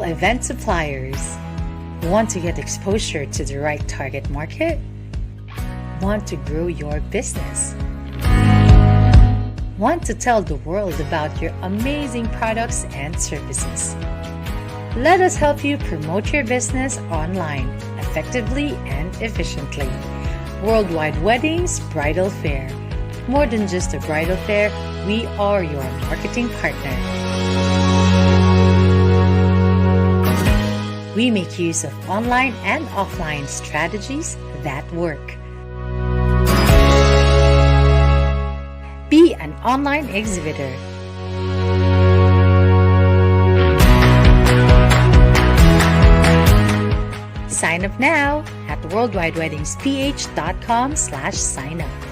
event suppliers. Want to get exposure to the right target market? Want to grow your business? Want to tell the world about your amazing products and services? Let us help you promote your business online effectively and efficiently. Worldwide Weddings Bridal Fair. More than just a bridal fair, we are your marketing partner. We make use of online and offline strategies that work. Be an online exhibitor. Sign up now at worldwidewedingsph.com/signup.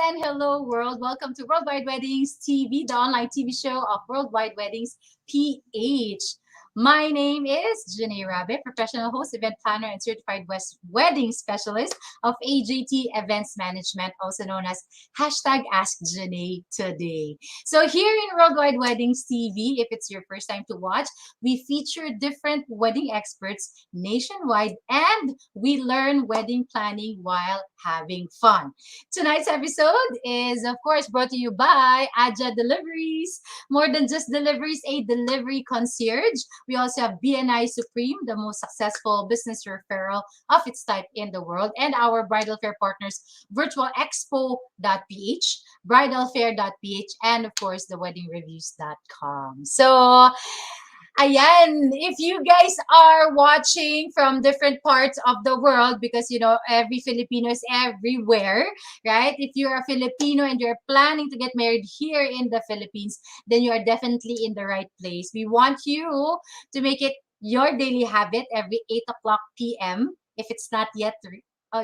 and hello world. Welcome to Worldwide Weddings TV, the online TV show of Worldwide Weddings PH. My name is Jenné, professional host, event planner, and certified wedding specialist of AJT Events Management, also known as hashtag Ask Jenné Today. So here in Worldwide Weddings TV, if it's your first time to watch, we feature different wedding experts nationwide and we learn wedding planning while having fun. Tonight's episode is, of course, brought to you by Aja Deliveries. More than just deliveries, a delivery concierge. We also have BNI Supreme, the most successful business referral of its type in the world, and our bridal fair partners, virtualexpo.ph, bridalfair.ph, and of course, theweddingreviews.com. So, ayan, if you guys are watching from different parts of the world, because every Filipino is everywhere, right? If you're a Filipino and you're planning to get married here in the Philippines, then you are definitely in the right place. We want you to make it your daily habit every 8 o'clock p.m. if it's not yet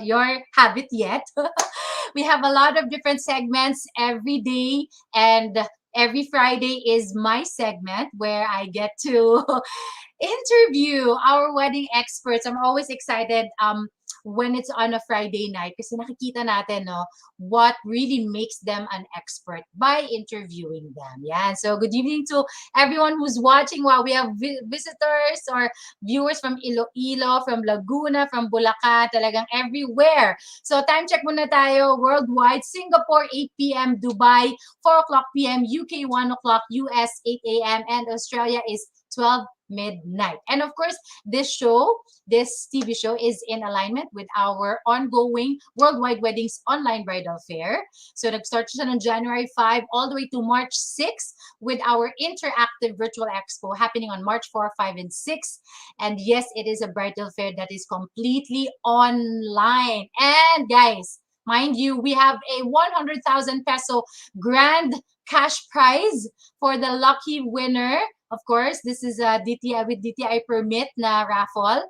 your habit yet. We have a lot of different segments every day, and every Friday is my segment where I get to interview our wedding experts. I'm always excited when it's on a Friday night kasi nakikita natin what really makes them an expert by interviewing them. Yeah. So good evening to everyone who's watching. Wow, we have visitors or viewers from Iloilo, from Laguna, from Bulacan, talagang everywhere. So time check muna tayo. Worldwide, Singapore 8 p.m., Dubai 4 o'clock p.m., UK 1 o'clock, US 8 a.m., and Australia is 12 midnight. And of course, this TV show is in alignment with our ongoing Worldwide Weddings Online Bridal Fair. So nag-start siya on January 5 all the way to March 6 with our interactive virtual expo happening on March 4, 5, and 6. And yes, it is a bridal fair that is completely online. And guys, mind you, we have a 100,000 peso grand cash prize for the lucky winner. Of course, this is a DTI with DTI permit na raffle.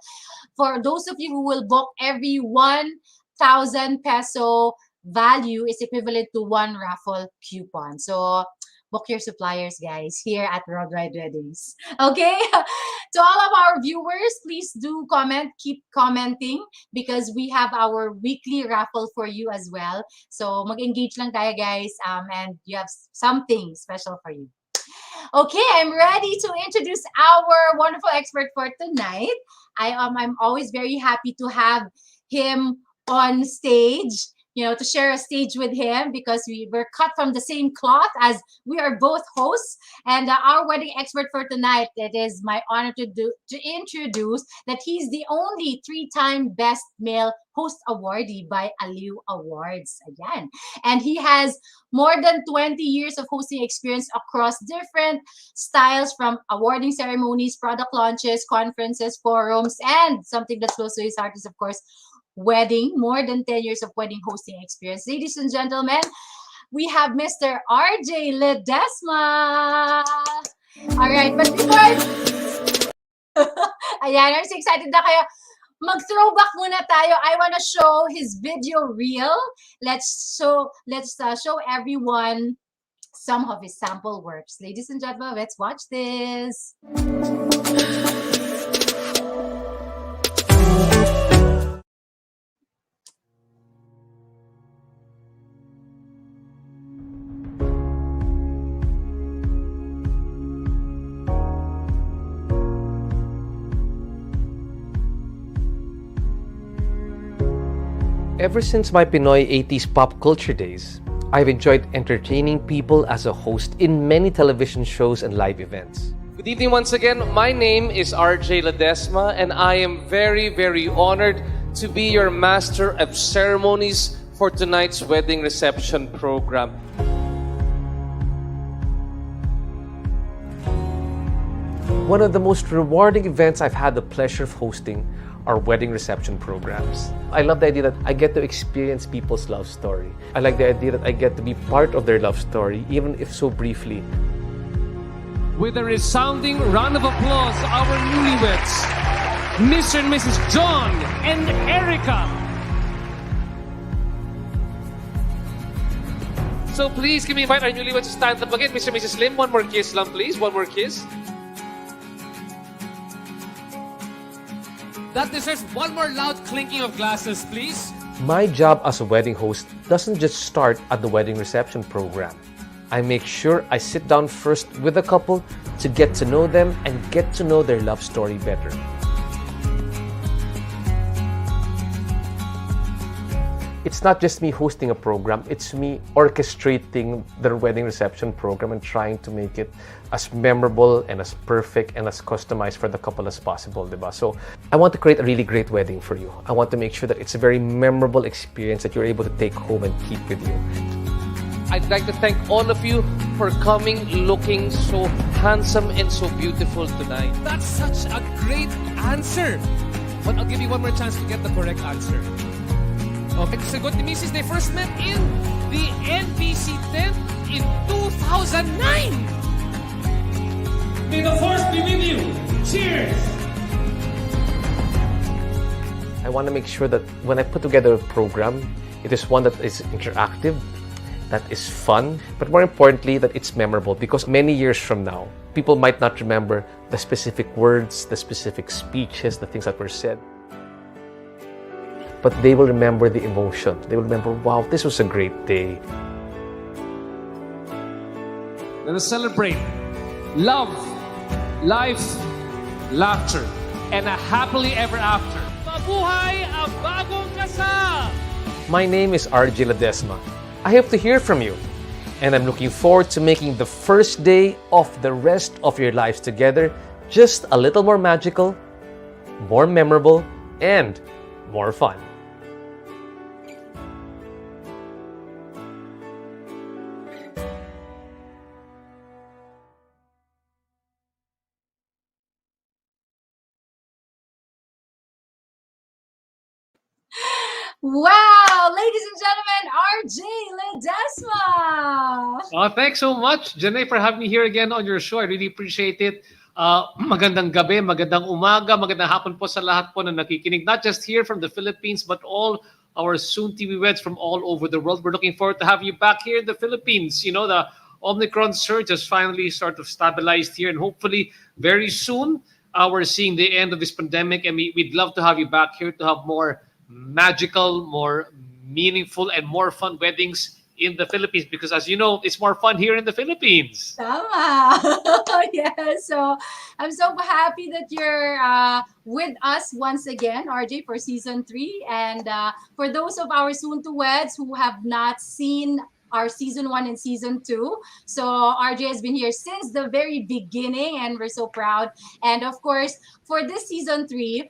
For those of you who will book, every 1,000 peso value is equivalent to one raffle coupon. So book your suppliers, guys, here at Worldwide Weddings. Okay? To all of our viewers, please do comment. Keep commenting because we have our weekly raffle for you as well. So mag-engage lang tayo, guys, and you have something special for you. Okay, I'm ready to introduce our wonderful expert for tonight. I'm always very happy to have him on stage, to share a stage with him because we were cut from the same cloth as we are both hosts. And our wedding expert for tonight, it is my honor to introduce that he's the only 3-time Best Male Host Awardee by Aliw Awards. Again. And he has more than 20 years of hosting experience across different styles, from awarding ceremonies, product launches, conferences, forums, and something that's close to his heart is, of course, wedding. More than 10 years of wedding hosting experience. Ladies and gentlemen, we have Mr. RJ Ledesma. All right, but before ayan, I'm so excited na kayo. Mag-throwback muna tayo. I want to show his video reel. Let's show everyone some of his sample works. Ladies and gentlemen, let's watch this. Ever since my Pinoy 80s pop culture days, I've enjoyed entertaining people as a host in many television shows and live events. Good evening once again. My name is RJ Ledesma, and I am very, very honored to be your master of ceremonies for tonight's wedding reception program. One of the most rewarding events I've had the pleasure of hosting are wedding reception programs. I love the idea that I get to experience people's love story. I like the idea that I get to be part of their love story, even if so briefly. With a resounding round of applause, our newlyweds, Mr. and Mrs. John and Erica. So please, can we invite our newlyweds to stand up again? Mr. and Mrs. Lim, one more kiss lang please. One more kiss. That deserves one more loud clinking of glasses, please. My job as a wedding host doesn't just start at the wedding reception program. I make sure I sit down first with the couple to get to know them and get to know their love story better. It's not just me hosting a program, it's me orchestrating their wedding reception program and trying to make it as memorable and as perfect and as customized for the couple as possible, diba? So I want to create a really great wedding for you. I want to make sure that it's a very memorable experience that you're able to take home and keep with you. I'd like to thank all of you for coming looking so handsome and so beautiful tonight. That's such a great answer. But I'll give you one more chance to get the correct answer. Okay, sagot ni Mrs. They first met in the NBC tent in 2009. May the force be with you. Cheers! I want to make sure that when I put together a program, it is one that is interactive, that is fun, but more importantly, that it's memorable, because many years from now, people might not remember the specific words, the specific speeches, the things that were said. But they will remember the emotion. They will remember, wow, this was a great day. Let us celebrate love, life, laughter, and a happily ever after. Mabuhay ang bagong kasal! My name is RJ Ledesma. I hope to hear from you. And I'm looking forward to making the first day of the rest of your lives together just a little more magical, more memorable, and more fun. Wow, ladies and gentlemen, RJ Ledesma. Oh, thanks so much, Jenné, for having me here again on your show. I really appreciate it. Magandang gabi, magandang umaga, magandang hapon po sa lahat po na nakikinig. Not just here from the Philippines, but all our soon TV weds from all over the world. We're looking forward to have you back here in the Philippines. You know, the Omicron surge has finally sort of stabilized here, and hopefully very soon we're seeing the end of this pandemic, and we'd love to have you back here to have more magical, more meaningful, and more fun weddings in the Philippines, because as you know, it's more fun here in the Philippines. Tama. Yeah, so I'm so happy that you're with us once again, RJ, for season 3. And for those of our soon to weds who have not seen our season 1 and season 2. So RJ has been here since the very beginning, and we're so proud. And of course, for this season 3,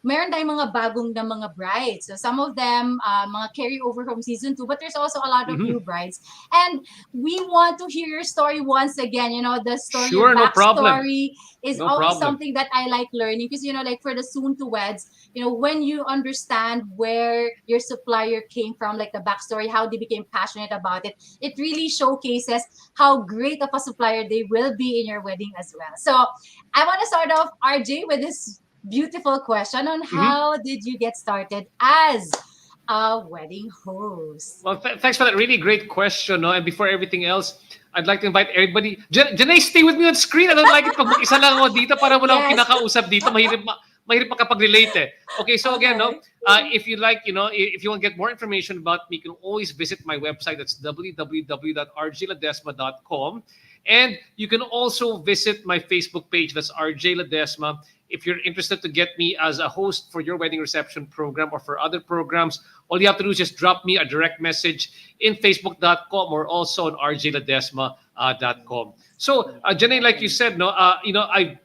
meron tayong mga bagong na mga brides. So some of them, mga carryover from season 2, but there's also a lot of new brides. And we want to hear your story once again. You know, the story, Sure, your no problem. backstory is No always problem. something that I like learning. Because, you know, like for the soon to weds, you know, when you understand where your supplier came from, like the backstory, how they became passionate about it, it really showcases how great of a supplier they will be in your wedding as well. So I want to start off, RJ, with this beautiful question on how did you get started as a wedding host? Well, thanks for that really great question. No? And before everything else, I'd like to invite everybody. Jenné, stay with me on screen. I don't like it pag mag-isa lang ako dito para wala akong kinakausap dito. Mahirap makapag-relate eh. Okay, so again, no, if you like, you know, if you want to get more information about me, you can always visit my website. That's www.rjledesma.com. And you can also visit my Facebook page. That's RJ Ledesma. If you're interested to get me as a host for your wedding reception program or for other programs, all you have to do is just drop me a direct message in facebook.com or also on rjledesma.com. So, Jenné, like you said, no, you know, I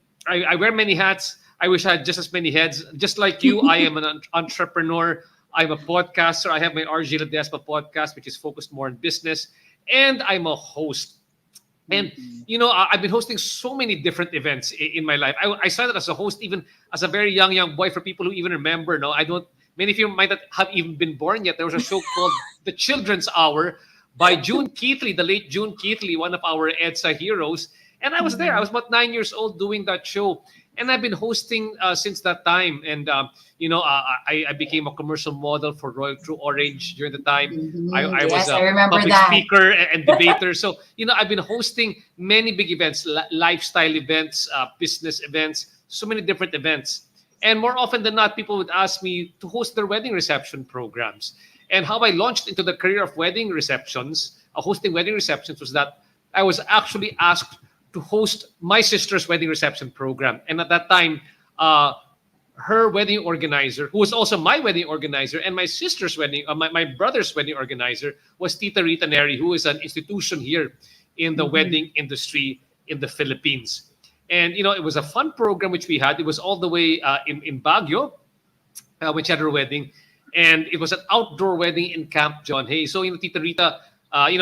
wear many hats. I wish I had just as many heads. Just like you, I am an entrepreneur. I'm a podcaster. I have my RJ Ledesma podcast, which is focused more on business. And I'm a host. And, you know, I've been hosting so many different events in my life. I started as a host even as a very young boy. For people who even remember, no, many of you might not have even been born yet. There was a show called The Children's Hour by June Keithley, the late June Keithley, one of our EDSA heroes. And I was there. I was about 9 years old doing that show. And I've been hosting since that time. And, you know, I became a commercial model for Royal True Orange during the time. I was a public speaker and debater. So, you know, I've been hosting many big events, lifestyle events, business events, so many different events. And more often than not, people would ask me to host their wedding reception programs. And how I launched into the career of wedding receptions, hosting wedding receptions, was that I was actually asked to host my sister's wedding reception program. And at that time, her wedding organizer, who was also my wedding organizer, and my sister's wedding, my brother's wedding organizer, was Tita Rita Neri, who is an institution here in the wedding industry in the Philippines. And it was a fun program which we had. It was all the way in Baguio, which had her wedding, and it was an outdoor wedding in Camp John Hay. So Tita Rita,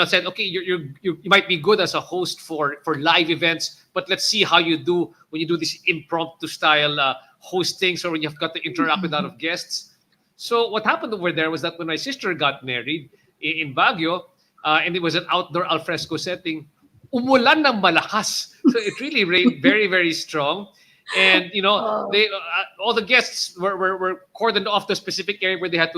said, okay, you might be good as a host for live events, but let's see how you do when you do this impromptu style hosting, or when you've got to interact with a lot of guests. So what happened over there was that when my sister got married in Baguio, and it was an outdoor alfresco setting, umulan ng malakas. So it really rained very, very strong. And they all the guests were cordoned off the specific area where they had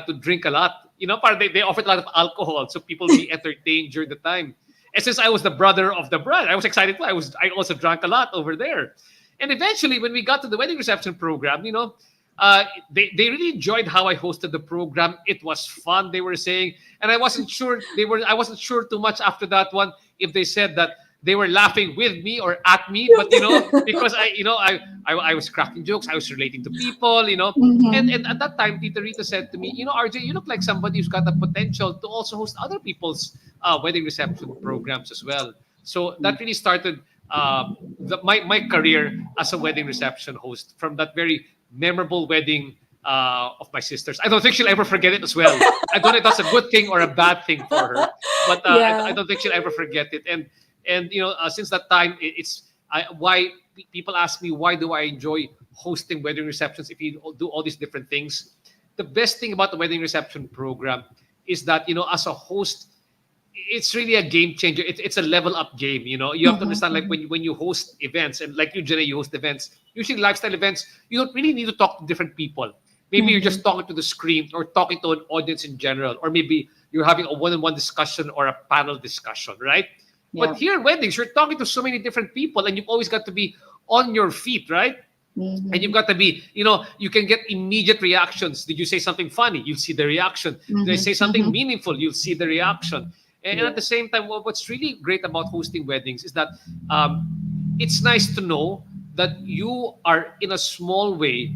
to drink a lot. They offered a lot of alcohol, so people be entertained during the time. And since I was the brother of the bride, I was excited too. I also drank a lot over there. And eventually, when we got to the wedding reception program, they really enjoyed how I hosted the program. It was fun, they were saying, and I wasn't sure too much after that one if they said that they were laughing with me or at me, but because I was cracking jokes, I was relating to people, and at that time, Tita Rita said to me, RJ, you look like somebody who's got the potential to also host other people's wedding reception programs as well. So that really started my career as a wedding reception host from that very memorable wedding of my sister's. I don't think she'll ever forget it as well. I don't know if that's a good thing or a bad thing for her, but I don't think she'll ever forget it. And since that time, why people ask me, why do I enjoy hosting wedding receptions if you do all these different things? The best thing about the wedding reception program is that as a host, it's really a game changer. It's a level up game. You have to understand, like when you host events, and like you, Jenné, you host events, usually lifestyle events, you don't really need to talk to different people. Maybe you're just talking to the screen or talking to an audience in general, or maybe you're having a one-on-one discussion or a panel discussion, right? Yeah. But here, weddings, you're talking to so many different people, and you've always got to be on your feet, right? And you've got to be, you can get immediate reactions. Did you say something funny? You'll see the reaction. Did I say something meaningful? You'll see the reaction. And at the same time, what's really great about hosting weddings is that it's nice to know that you are, in a small way,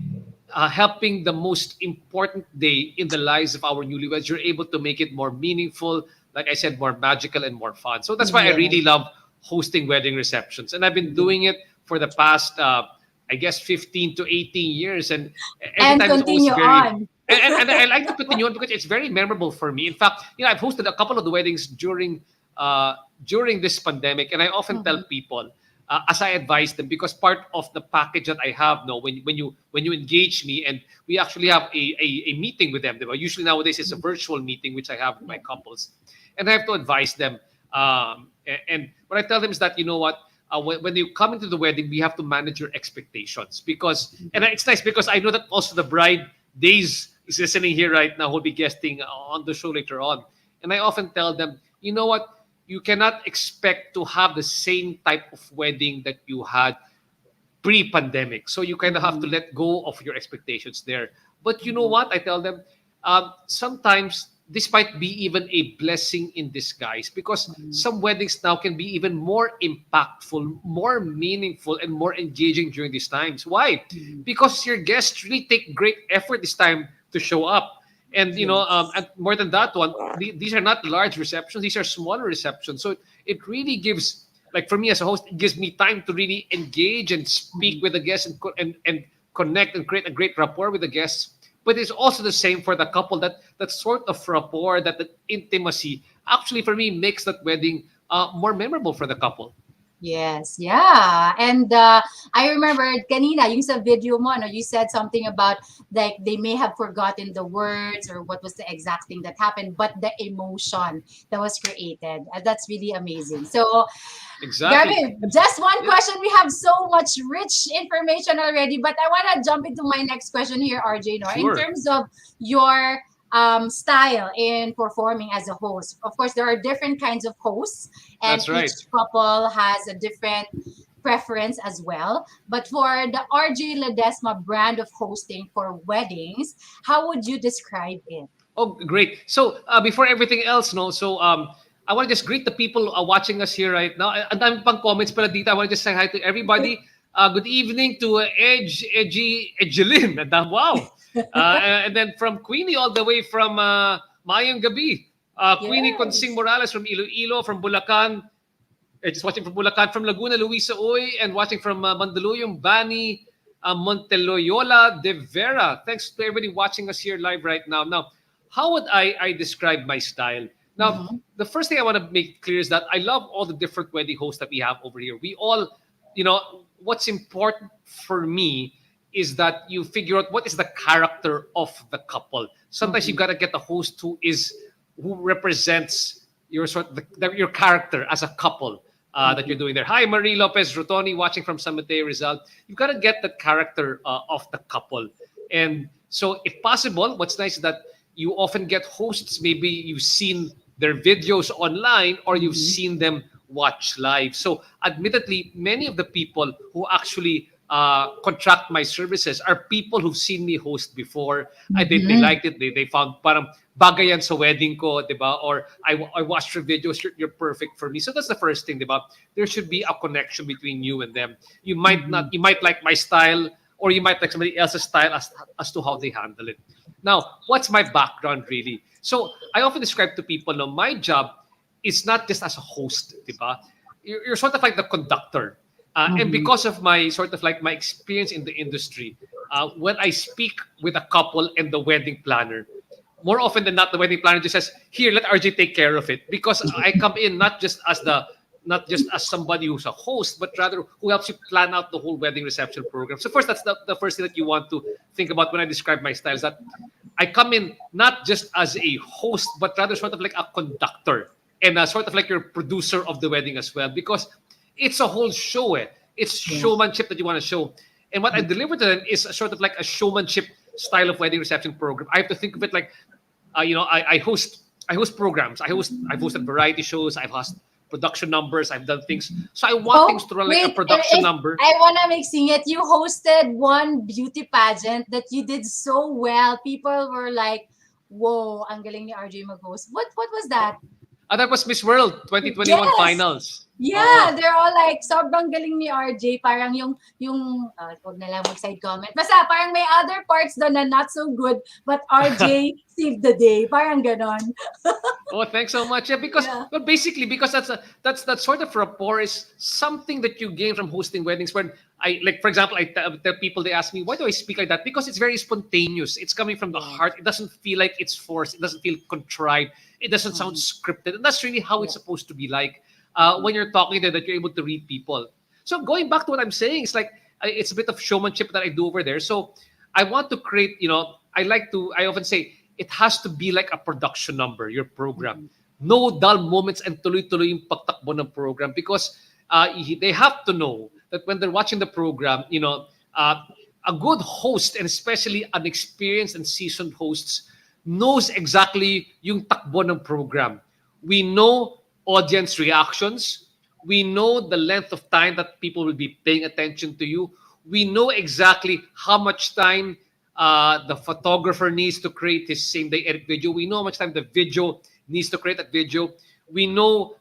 helping the most important day in the lives of our newlyweds. You're able to make it more meaningful, like I said, more magical and more fun. So that's why I really love hosting wedding receptions. And I've been doing it for the past, 15 to 18 years. And every time continue on. And I like to continue on because it's very memorable for me. In fact, I've hosted a couple of the weddings during this pandemic, and I often tell people, as I advise them, because part of the package that I have now, when you engage me, and we actually have a meeting with them. Usually nowadays it's a virtual meeting which I have with my couples, and I have to advise them. And what I tell them is that when you come into the wedding, we have to manage your expectations and it's nice because I know that also the bride Days is listening here right now, who'll be guesting on the show later on. And I often tell them, you know what? You cannot expect to have the same type of wedding that you had pre-pandemic. So you kind of have to let go of your expectations there. But you know what? I tell them, sometimes this might be even a blessing in disguise because some weddings now can be even more impactful, more meaningful, and more engaging during these times. Why? Because your guests really take great effort this time to show up. And, and more than that one, these are not large receptions. These are smaller receptions. So it really gives, like for me as a host, it gives me time to really engage and speak with the guests and connect and create a great rapport with the guests. But it's also the same for the couple. That sort of rapport, that intimacy, actually for me makes that wedding more memorable for the couple. Yes, yeah. And I remember kanina, yung sa video mo, you said something about like they may have forgotten the words or what was the exact thing that happened, but the emotion that was created. That's really amazing. So, exactly. Gabby, just one question. We have so much rich information already, but I want to jump into my next question here, RJ. Sure. In terms of your style in performing as a host. Of course, there are different kinds of hosts, and That's right. each couple has a different preference as well. But for the RJ Ledesma brand of hosting for weddings, how would you describe it? Oh, great. So before everything else, no. So I want to just greet the people watching us here right now. Ang dami pang comments pala dito. I want to just say hi to everybody. Good evening to Edgelyn. Wow. And then from Queenie all the way from Mayang Gabi. Queenie Yes. Consing Morales from Iloilo, from Bulacan. Just watching from Bulacan, from Laguna, Luisa Oy, and watching from Mandaluyong, Bani, Monteloyola de Vera. Thanks to everybody watching us here live right now. Now, how would I describe my style? Now, Mhm. the first thing I want to make clear is that I love all the different wedding hosts that we have over here. We all, what's important for me is that you figure out what is the character of the couple. Sometimes you Mhm. got to get a host who represents your your character as a couple that you're doing there. Hi, Marie Lopez Rotoni, watching from San Mateo Rizal. You've got to get the character of the couple. And so, if possible, what's nice is that you often get hosts, maybe you've seen their videos online or you've Mhm. seen them watch live. So, admittedly, many of the people who actually contract my services are people who've seen me host before. They Mhm. liked it. They found parang bagay yan sa wedding ko, di ba? Or I watched your videos, you're perfect for me. So that's the first thing, di ba? There should be a connection between you and them. Mhm. You might like my style, or you might like somebody else's style as to how they handle it. Now, what's my background really? So I often describe to people, no, my job is not just as a host, di ba? You're sort of like the conductor. And Mhm. because of my sort of like my experience in the industry, when I speak with a couple and the wedding planner, more often than not, the wedding planner just says, "Here, let RJ take care of it," because I come in not just as somebody who's a host, but rather who helps you plan out the whole wedding reception program. So first, that's the first thing that you want to think about when I describe my style is that I come in not just as a host, but rather sort of like a conductor and sort of like your producer of the wedding as well, because it's a whole show. It's Yeah. showmanship that you want to show. And what I deliver to them is a sort of like a showmanship style of wedding reception program. I have to think of it like, I host programs. I've hosted variety shows. I've hosted production numbers. I've done things. So I want things Oh, to run like a wait. production If number. I wanna mixing it, you hosted one beauty pageant that you did so well. People were like, "Whoa, ang galing ni RJ mag-host." What was that? That was Miss World 2021 Yes. finals. Yeah, Oh, they're all like, sobrang galing ni RJ. Parang wag na lang mag-side comment. Basta parang may other parts doon na not so good, but RJ saved the day. Parang ganon. oh, thanks so much. Yeah, because Yeah. well, basically, because that's that sort of rapport is something that you gain from hosting weddings. When I like, for example, I tell people, they ask me, why do I speak like that? Because it's very spontaneous. It's coming from the Yes. heart. It doesn't feel like it's forced. It doesn't feel contrived. It doesn't sound Mhm. scripted, and that's really how Yeah. it's supposed to be like Mhm. when you're talking there. That you're able to read people. So going back to what I'm saying, it's like it's a bit of showmanship that I do over there. So I want to create. I often say it has to be like a production number, your program. Mhm. No dull moments and tuloy-tuloy yung pagtakbo ng program, because they have to know that when they're watching the program, a good host, and especially an experienced and seasoned hosts, knows exactly yung takbo ng program. We know audience reactions. We know the length of time that people will be paying attention to you. We know exactly how much time the photographer needs to create his same day edit video. We know how much time the video needs to create that video. We know,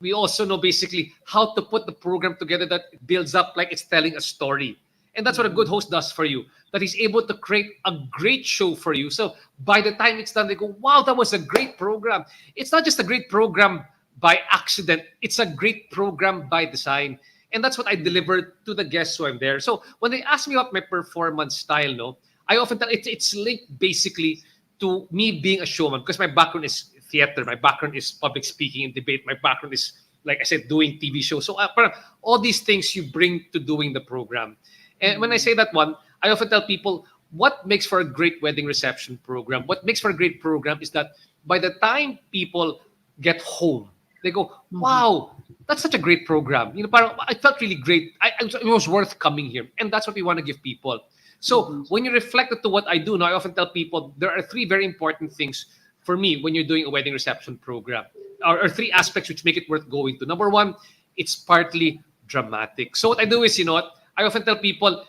we also know basically how to put the program together that it builds up like it's telling a story. And that's what a good host does for you, that he's able to create a great show for you. So by the time it's done, they go, wow, that was a great program. It's not just a great program by accident, it's a great program by design. And that's what I deliver to the guests who I'm there. So when they ask me about my performance style, no, I often tell it's linked basically to me being a showman, because my background is theater, my background is public speaking and debate, my background is, like I said, doing TV shows. So parang all these things you bring to doing the program. And when I say that one, I often tell people what makes for a great wedding reception program. What makes for a great program is that by the time people get home, they go, Mhm. wow, that's such a great program. Parang, I felt really great. It was worth coming here. And that's what we want to give people. So Mhm. when you reflect to what I do now, I often tell people there are three very important things for me when you're doing a wedding reception program, or three aspects which make it worth going to. Number one, it's partly dramatic. So what I do is, you know what? I often tell people,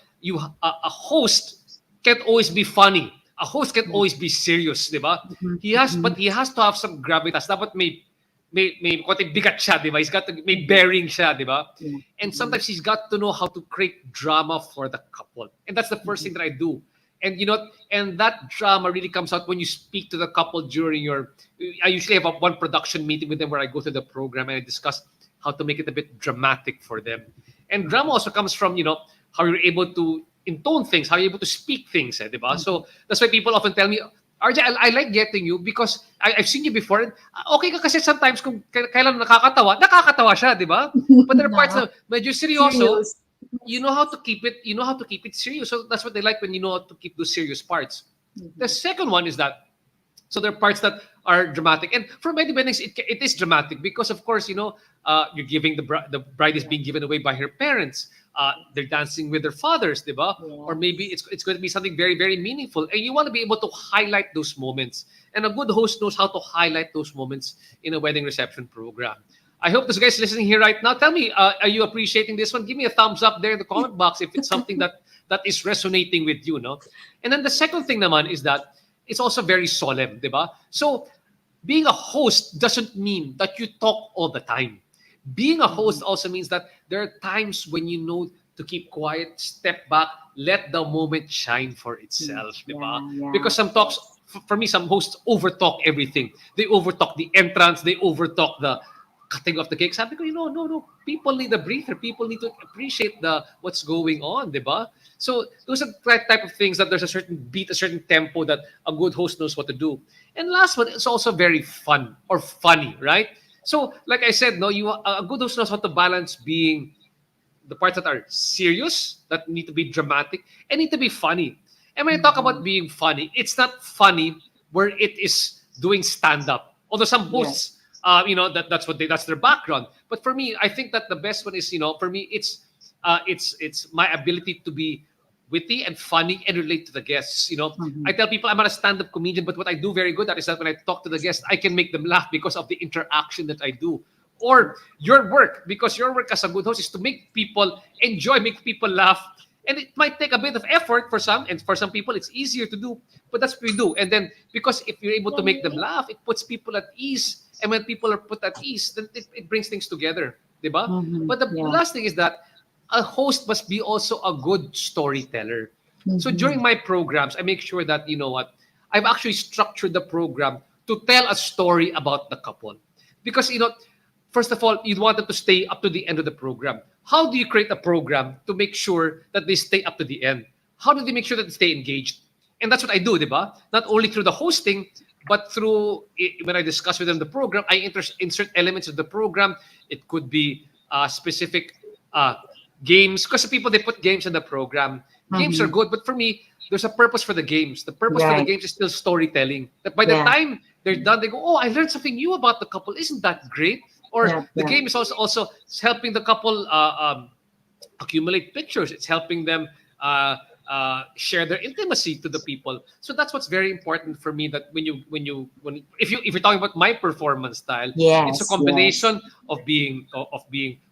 a host can't always be funny. A host can always be serious, di ba? But he has to have some gravitas. Dapat may konting bigat siya, di ba? He's got to, may bearing siya, di ba? And sometimes he's got to know how to create drama for the couple. And that's the first thing that I do. And you know, and that drama really comes out when you speak to the couple during your. I usually have one production meeting with them where I go through the program and I discuss how to make it a bit dramatic for them. And drama also comes from, you know, how you're able to intone things, how you're able to speak things, di ba? So that's why people often tell me, RJ, I like getting you because I've seen you before. And okay ka kasi sometimes kung kailan nakakatawa siya, di ba? But there are parts na medyo seryoso. You know how to keep it serious. So that's what they like when you know how to keep those serious parts. The second one is that, so there are parts that are dramatic. And for many weddings, it is dramatic because, of course, you know, you're giving the bride is being given away by her parents. They're dancing with their fathers, diba? Or maybe it's going to be something very, very meaningful. And you want to be able to highlight those moments. And a good host knows how to highlight those moments in a wedding reception program. I hope those guys listening here right now, tell me, are you appreciating this one? Give me a thumbs up there in the comment box if it's something that is resonating with you, no? And then the second thing naman is that it's also very solemn, diba? So being a host doesn't mean that you talk all the time. Being a host also means that there are times when you know to keep quiet, step back, let the moment shine for itself, diba? Because some talks, for me, some hosts overtalk everything. They overtalk the entrance, they overtalk the cutting off the cake. Sabi ko, no. People need a breather. People need to appreciate what's going on, diba? So those are the type of things that there's a certain beat, a certain tempo that a good host knows what to do. And last one, it's also very fun or funny, right? So like I said, no, a good host knows how to balance being the parts that are serious, that need to be dramatic, and need to be funny. And when I talk about being funny, it's not funny where it is doing stand-up. Although some hosts, that's their background. But for me, I think that the best one is, for me, it's my ability to be witty and funny and relate to the guests. I tell people I'm not a stand-up comedian, but what I do very good at is that when I talk to the guests, I can make them laugh because of the interaction that I do. Or your work, because your work as a good host is to make people enjoy, make people laugh. And it might take a bit of effort for some, and for some people it's easier to do, but that's what we do. And then because if you're able to make them laugh, it puts people at ease. And when people are put at ease, then it brings things together. Diba? But the last thing is that a host must be also a good storyteller. So during my programs, I make sure that, I've actually structured the program to tell a story about the couple. Because, first of all, you want them to stay up to the end of the program. How do you create a program to make sure that they stay up to the end? How do they make sure that they stay engaged? And that's what I do, diba? Not only through the hosting, but through, when I discuss with them the program, I insert elements of the program. It could be specific games. Because people, they put games in the program. Games are good, but for me, there's a purpose for the games. The purpose for the games is still storytelling. That by the time they're done, they go, oh, I learned something new about the couple. Isn't that great? Or the game is also helping the couple accumulate pictures. It's helping them share their intimacy to the people. So that's what's very important for me. That if you're talking about my performance style, it's a combination of being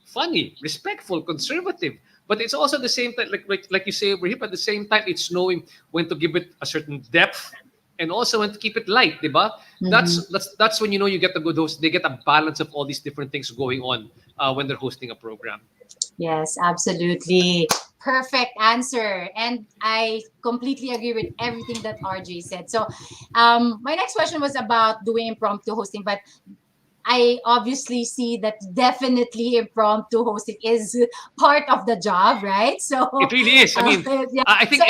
funny, respectful, conservative. But it's also the same time, like you say over here. But at the same time, it's knowing when to give it a certain depth. And also when to keep it light, diba? That's when you get the good host. They get a balance of all these different things going on when they're hosting a program. Yes, absolutely. Perfect answer. And I completely agree with everything that RJ said. So my next question was about doing impromptu hosting, but I obviously see that definitely impromptu hosting is part of the job, right? So it really is. I mean, I think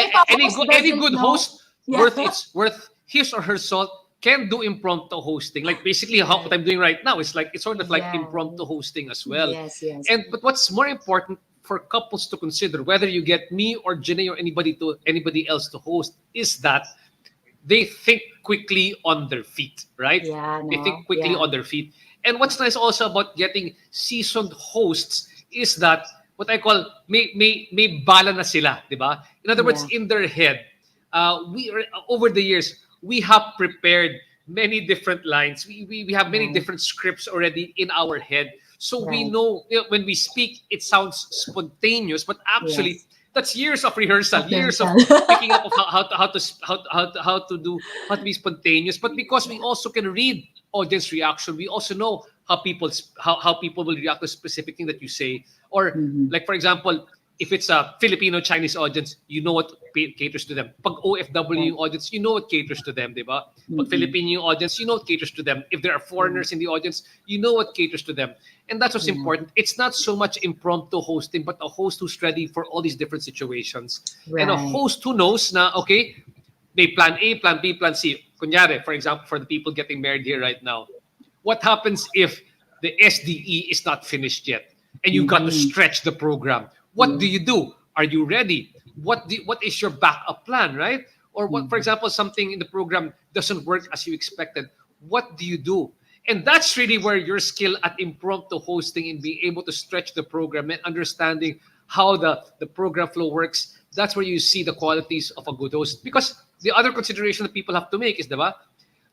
any good host worth his or her salt can do impromptu hosting. Like basically what I'm doing right now is it's sort of like impromptu hosting as well. Yes. But what's more important for couples to consider, whether you get me or Jenné or anybody else to host, is that they think quickly on their feet, right? They think quickly on their feet. And what's nice also about getting seasoned hosts is that what I call may bala na sila, diba? In other words, in their head, over the years, we have prepared many different lines. We have many different scripts already in our head. So we Right. know, when we speak, it sounds spontaneous, but actually Yes. that's years of rehearsal, years of Rehearsal. picking up of how to be spontaneous. But because we also can read audience reaction, we also know how people will react to a specific thing that you say. Or Mhm. like for example, if it's a Filipino Chinese audience, you know what caters to them. Pag Right. OFW audience, you know what caters to them, di ba? Pag Mhm. Filipino audience, you know what caters to them. If there are Yeah. foreigners in the audience, you know what caters to them. And that's what's Yeah. important. It's not so much impromptu hosting, but a host who's ready for all these different situations. And a Right. host who knows na, okay, may plan A, plan B, plan C. Kunyari, for example, for the people getting married here right now, what happens if the SDE is not finished yet and you've got to Mhm. stretch the program? What do Yeah. you do? Are you ready? What is your backup plan, right? Or what, for Mhm. example, something in the program doesn't work as you expected. What do you do? And that's really where your skill at impromptu hosting and being able to stretch the program and understanding how the program flow works, that's where you see the qualities of a good host. Because the other consideration that people have to make is, diba,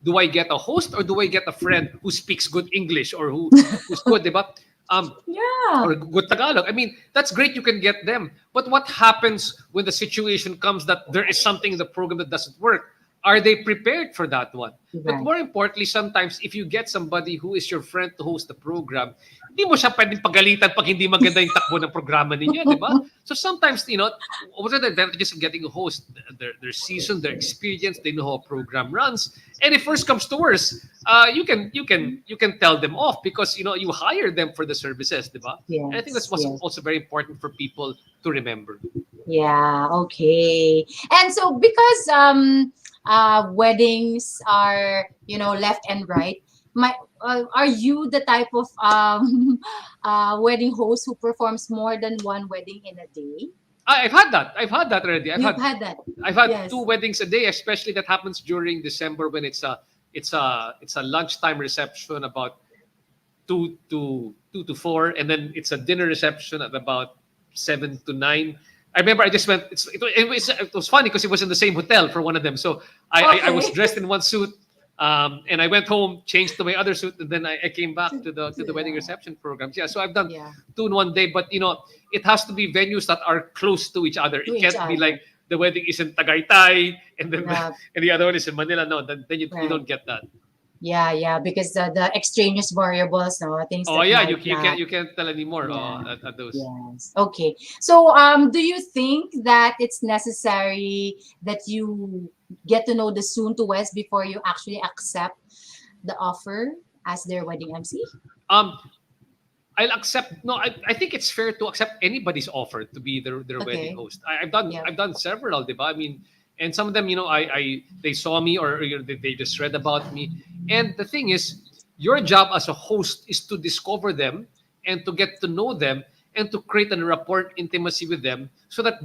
do I get a host or do I get a friend who speaks good English or who's good, diba? Um, Yeah. or good Tagalog. I mean, that's great. You can get them. But what happens when the situation comes that there is something in the program that doesn't work? Are they prepared for that one? But Right. more importantly, sometimes if you get somebody who is your friend to host the program, hindi mo siya pwedeng pagalitan pag hindi maganda yung takbo ng programa ninyo, di ba? So sometimes, what are the advantages of getting a host? Their seasoned, their experience, they know how a program runs. And if worst comes to worst, you can tell them off because you hire them for the services, di ba? And I think that's Yes. what's Yes. also very important for people to remember. Yeah, okay. And so because weddings are, left and right, my are you the type of wedding host who performs more than one wedding in a day? I've had that. I've had that already. You've had that. I've had Yes. two weddings a day, especially that happens during December when it's a lunchtime reception about two to four, and then it's a dinner reception at about 7 to 9. I remember I just went. It was funny because it was in the same hotel for one of them. So I was Okay. dressed in one suit, and I went home, changed to my other suit, and then I came back to the wedding Yeah. reception programs. Yeah, so I've done Yeah. two in one day, but it has to be venues that are close to each other. To It each can't be other. like the wedding is in Tagaytay and then Yeah. and the other one is in Manila. No, then you Right. don't get that. Yeah, yeah, because the extraneous variables, no, things Oh that yeah, might you not. can't tell anymore Yeah. at those. Yes. Okay. So, do you think that it's necessary that you get to know the soon to West before you actually accept the offer as their wedding MC? Um, I'll accept. No, I think it's fair to accept anybody's offer to be their wedding Okay. host. I've done several, diba? I mean, and some of them, I they saw me or they just read about me. And the thing is, your job as a host is to discover them and to get to know them and to create a rapport intimacy with them so that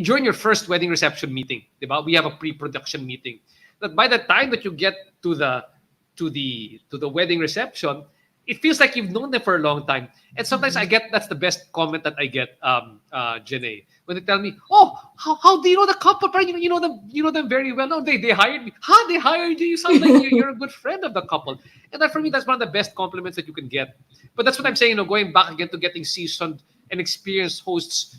during your first wedding reception meeting, diba? We have a pre-production meeting. That by the time that you get to the wedding reception, it feels like you've known them for a long time. And sometimes Mhm. that's the best comment that I get, Jenné, when they tell me, "Oh, how do you know the couple? Parang you know them very well. No, they hired me. Huh? They hired you. You sound like you're a good friend of the couple." And that for me, that's one of the best compliments that you can get. But that's what I'm saying. Going back again to getting seasoned and experienced hosts.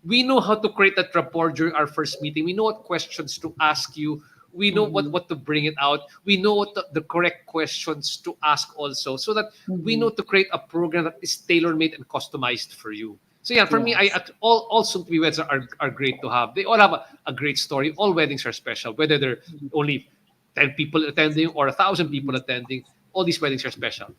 We know how to create that rapport during our first meeting. We know what questions to ask you. We know Mhm. what to bring it out. We know what the correct questions to ask also, so that we know Mhm. to create a program that is tailor made and customized for you. So yeah, for me, Yes. all soon to be weds are great to have. They all have a great story. All weddings are special, whether they're only 10 people attending or 1,000 people attending. All these weddings are special.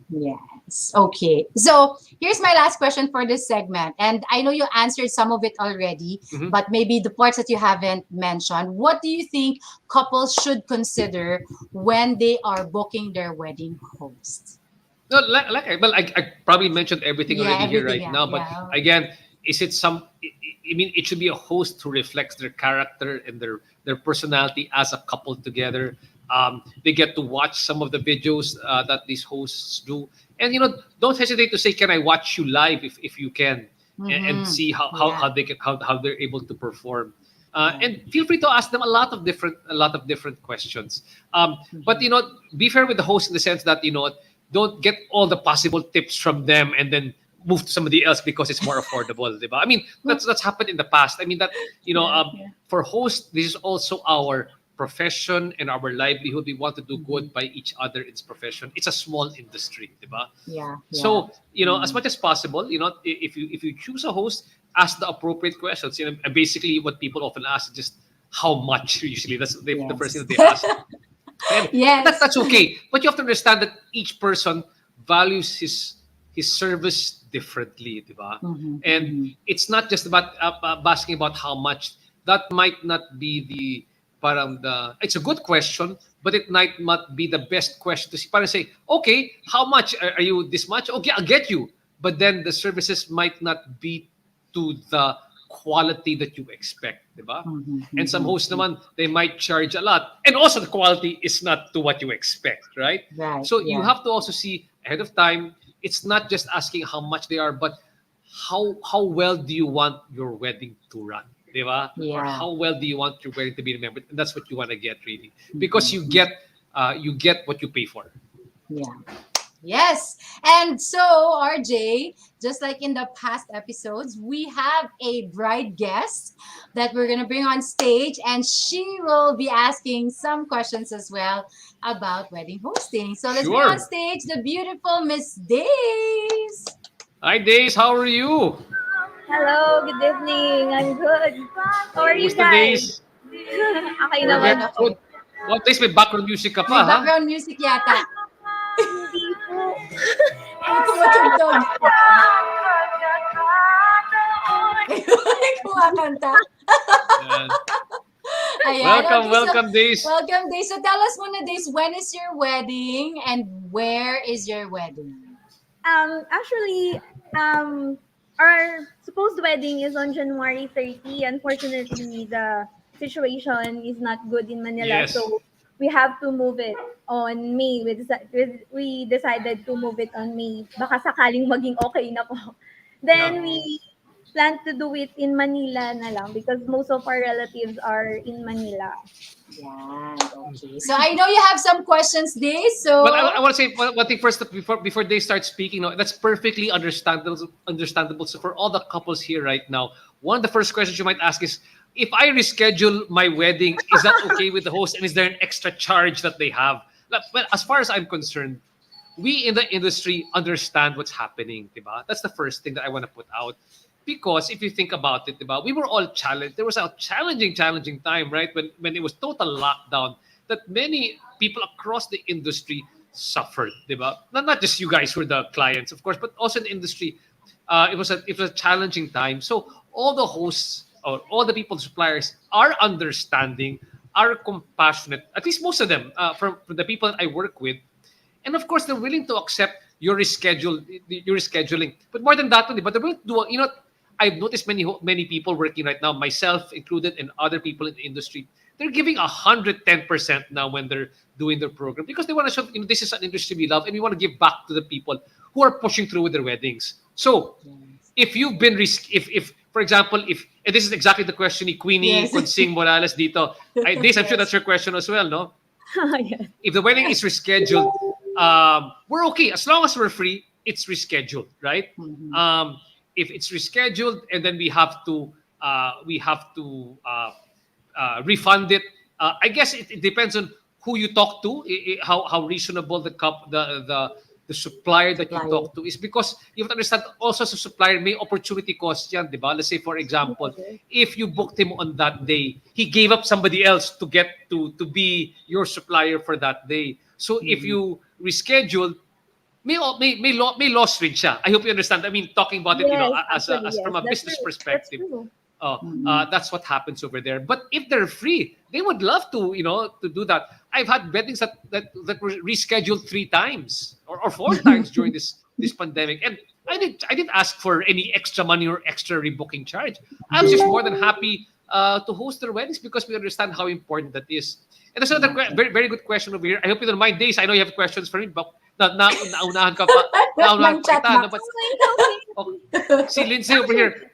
Yes. Okay. So here's my last question for this segment. And I know you answered some of it already, Mhm. but maybe the parts that you haven't mentioned. What do you think couples should consider when they are booking their wedding host? No, I probably mentioned everything Yeah, already here everything. right Yeah. now. But Yeah. again, is it some? I mean, it should be a host who reflects their character and their personality as a couple together. They get to watch some of the videos that these hosts do, and don't hesitate to say, "Can I watch you live if you can?" And Mm-hmm. see how Yeah. they can how they're able to perform. Right. And feel free to ask them a lot of different questions. But Mhm. be fair with the host in the sense that don't get all the possible tips from them and then move to somebody else because it's more affordable, diba? I mean, that's happened in the past. I mean that, for hosts, this is also our profession and our livelihood. We want to do good by each other in this profession. It's a small industry, diba? Yeah. So, as much as possible, if you choose a host, ask the appropriate questions. And basically what people often ask is just how much. Usually that's the first thing that they ask. And Yes. that's okay. But you have to understand that each person values his service differently, diba? And it's not just about asking about how much. That might not be it's a good question, but it might not be the best question to parang say, okay, how much are you this much? Okay, I'll get you. But then the services might not be to the quality that you expect, diba? And some hosts naman, they might charge a lot. And also the quality is not to what you expect, right? Right. So you have to also see ahead of time. It's not just asking how much they are, but how well do you want your wedding to run? Diba? Or how well do you want your wedding to be remembered? And that's what you want to get, really, because you get what you pay for. Yeah. Yes. And so, RJ, just like in the past episodes, we have a bride guest that we're going to bring on stage, and she will be asking some questions as well about wedding hosting. So let's bring on stage the beautiful Miss Days. Hi, Days. How are you? Hello, good evening. I'm good. How are you guys? Okay naman ako. What Days, may background music ka pa, May background music yata. Hindi po. Ay, tumutugtog. Ay, kumakanta. Ayan. Welcome, Days. Welcome, Days. So tell us muna, Days, when is your wedding and where is your wedding? Actually, our supposed wedding is on January 30. Unfortunately, the situation is not good in Manila, so we have to move it on May. We decided to move it on May. Baka sakaling maging okay na po. Then we plan to do it in Manila na lang because most of our relatives are in Manila. Yeah, okay. So I know you have some questions, Days. So well, I want to say one thing first before they start speaking. No, that's perfectly understandable. So for all the couples here right now, one of the first questions you might ask is, if I reschedule my wedding, is that okay with the host? And is there an extra charge that they have? Well, as far as I'm concerned, we in the industry understand what's happening, diba? That's the first thing that I want to put out. Because if you think about it, diba, we were all challenged. There was a challenging time, right? When it was total lockdown, that many people across the industry suffered, diba? Not just you guys who are the clients, of course, but also in the industry. It was a challenging time. So all the hosts or all the people, suppliers, are understanding, are compassionate. At least most of them, from the people that I work with, and of course they're willing to accept your rescheduling. But more than that, but they're willing to do. I've noticed many people working right now, myself included, and other people in the industry. They're giving 110% now when they're doing their program because they want to show this is an industry we love and we want to give back to the people who are pushing through with their weddings. So, if you've been if for example, and this is exactly the question ni Queenie Consing Morales dito. I'm sure that's your question as well, no? Yes. If the wedding is rescheduled, we're okay as long as we're free. It's rescheduled, right? If it's rescheduled and then we have to refund it. I guess it depends on who you talk to, how reasonable the supplier that you talk to is, because you have to understand also as a supplier may opportunity cost yan, diba? Let's say for example, if you booked him on that day, he gave up somebody else to get to be your supplier for that day. So if you reschedule, may loss rin siya. I hope you understand. I mean, talking about it, as from a business perspective. That's what happens over there. But if they're free, they would love to, to do that. I've had weddings that were rescheduled 3 times or 4 times during this pandemic, and I didn't ask for any extra money or extra rebooking charge. I was just more than happy to host their weddings because we understand how important that is. And there's another very, very good question over here. I hope you don't mind, Days. I know you have questions for me, but naunahan ka pa. Naunahan pa kita. Si Lindsay over here,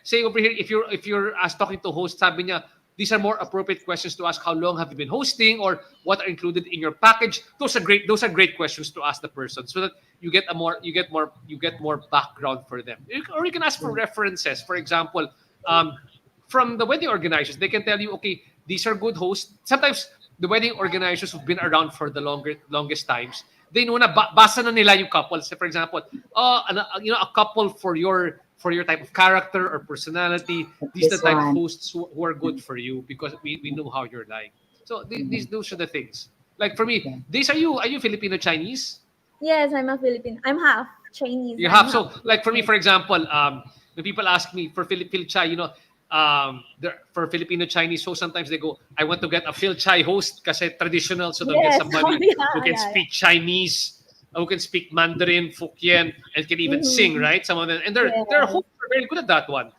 saying over here, if you're talking to host, sabi niya, these are more appropriate questions to ask. How long have you been hosting, or what are included in your package? Those are great. Those are great questions to ask the person, so that you get more background for them. Or you can ask for references. For example, from the wedding organizers, they can tell you, okay, these are good hosts. Sometimes the wedding organizers who've been around for the longest times, they know na basa na nila yung couples. So for example, a couple for your type of character or personality. These are the type of hosts who are good for you, because we know how you're like. So those are the things. Like for me, are you Filipino Chinese? Yes, I'm a Filipino. I'm half Chinese. You have. So like for me, for example, when people ask me for Phil Chai, for Filipino Chinese hosts, sometimes they go, I want to get a Phil Chai host kasi traditional, so they'll get somebody who can speak Chinese, who can speak Mandarin, Fukien, and can even sing, right? Some of them, and their hosts are very good at that one.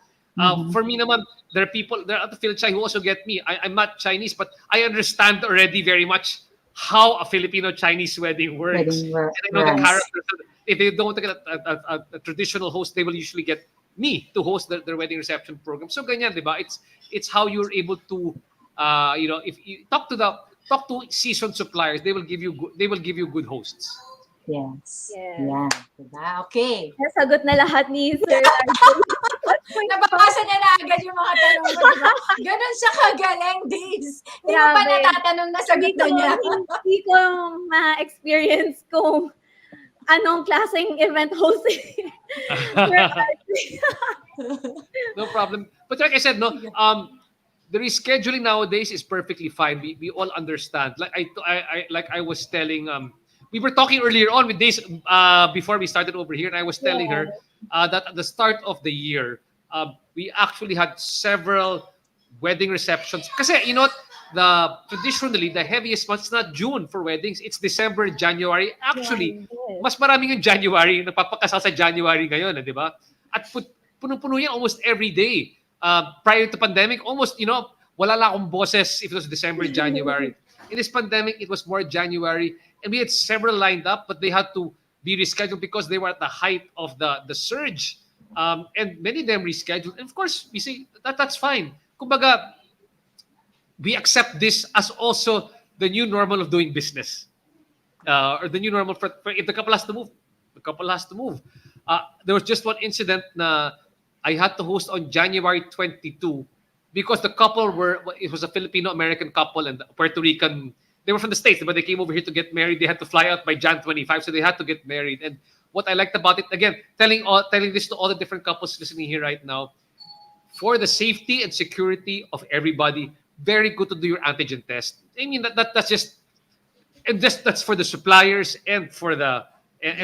For me naman, there are other Phil Chai who also get me. I'm not Chinese, but I understand already very much how a Filipino Chinese wedding works. And I know the characters. If they don't want to get a traditional host, they will usually get me to host their wedding reception program. So ganyan, di ba? It's how you're able to, if you talk to seasoned suppliers, they will give you good hosts. Yes. Yes. Yeah. Diba? Okay. Nasagot na lahat ni Sir. Nababasa niya na agad yung mga tanong mo. Diba? Ganon siya kagaling, Days. Hindi mo pa Grabe. natatanong na sagot na niya. Hindi ko ma-experience kung anong klaseng event hosting. No problem. But like I said, no, the rescheduling nowadays is perfectly fine. We all understand. Like I was telling, we were talking earlier on with Days before we started over here, and I was telling her that at the start of the year, we actually had several wedding receptions. Kasi you know what, traditionally the heaviest month is not June for weddings, it's December, January. Actually, mas maraming yung January, nagpapakasal sa January ngayon, di ba? At puno-puno yan almost every day. Prior to pandemic, almost, wala lang akong boses if it was December, January. In this pandemic, it was more January, and we had several lined up, but they had to be rescheduled because they were at the height of the surge. And many of them rescheduled. And of course, we see that's fine. Kumbaga, we accept this as also the new normal of doing business. Or the new normal for if the couple has to move. The couple has to move. There was just one incident na I had to host on January 22 because the couple it was a Filipino-American couple and Puerto Rican. They were from the States, but they came over here to get married. They had to fly out by Jan 25, so they had to get married. And what I liked about it, again, telling this to all the different couples listening here right now, for the safety and security of everybody, very good to do your antigen test. I mean, that's for the suppliers and for the